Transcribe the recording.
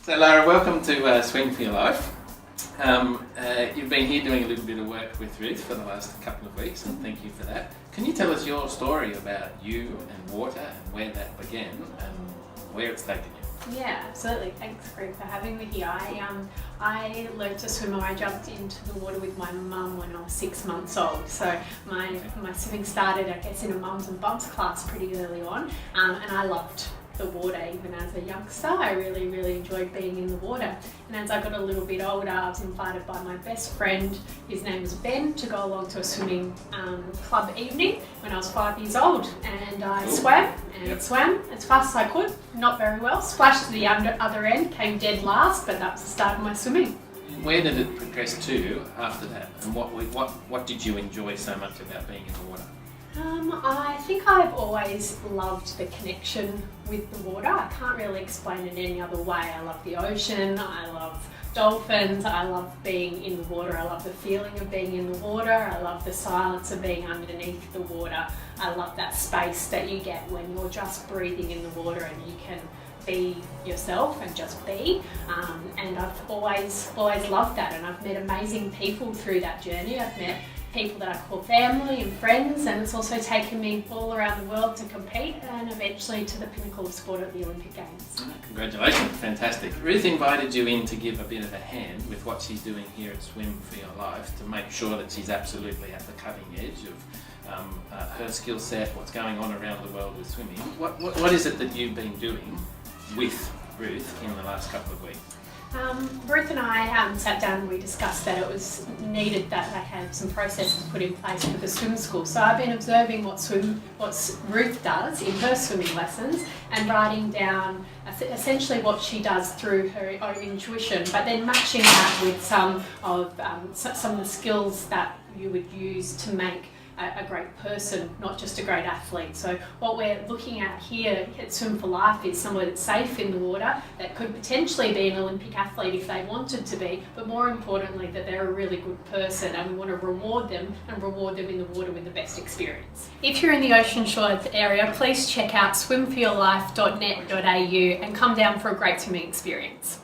So Lara, welcome to Swim for Your Life. You've been here doing a little bit of work with Ruth for the last couple of weeks, and thank you for that. Can you tell us your story about you and water and where that began and where it's taken you? Yeah, absolutely. Thanks, Greg, for having me here. I learned to swim, or I jumped into the water with my mum when I was 6 months old. So my swimming started, I guess, in a mums and bumps class pretty early on, and I loved the water even as a youngster. I really enjoyed being in the water. And as I got a little bit older, I was invited by my best friend, his name was Ben, to go along to a swimming club evening when I was 5 years old. And I swam as fast as I could, not very well, splashed to the other end, came dead last, but that was the start of my swimming. Where did it progress to after that, and what did you enjoy so much about being in the water? I think I've always loved the connection with the water. I can't really explain it any other way. I love the ocean, I love dolphins, I love being in the water, I love the feeling of being in the water, I love the silence of being underneath the water. I love that space that you get when you're just breathing in the water and you can be yourself and just be, and I've always loved that, and I've met amazing people through that journey. I've met people that I call family and friends, and it's also taken me all around the world to compete and eventually to the pinnacle of sport at the Olympic Games. Congratulations, fantastic. Ruth invited you in to give a bit of a hand with what she's doing here at Swim for Your Life to make sure that she's absolutely at the cutting edge of her skill set, what's going on around the world with swimming. What is it that you've been doing with Ruth in the last couple of weeks? Ruth and I sat down and we discussed that it was needed that they had some processes put in place for the swim school. So I've been observing what Ruth does in her swimming lessons and writing down essentially what she does through her own intuition, but then matching that with some of the skills that you would use to make a great person, not just a great athlete. So what we're looking at here at Swim for Life is somewhere that's safe in the water, that could potentially be an Olympic athlete if they wanted to be, but more importantly that they're a really good person, and we want to reward them in the water with the best experience. If you're in the Ocean Shores area, please check out swimforyourlife.net.au and come down for a great swimming experience.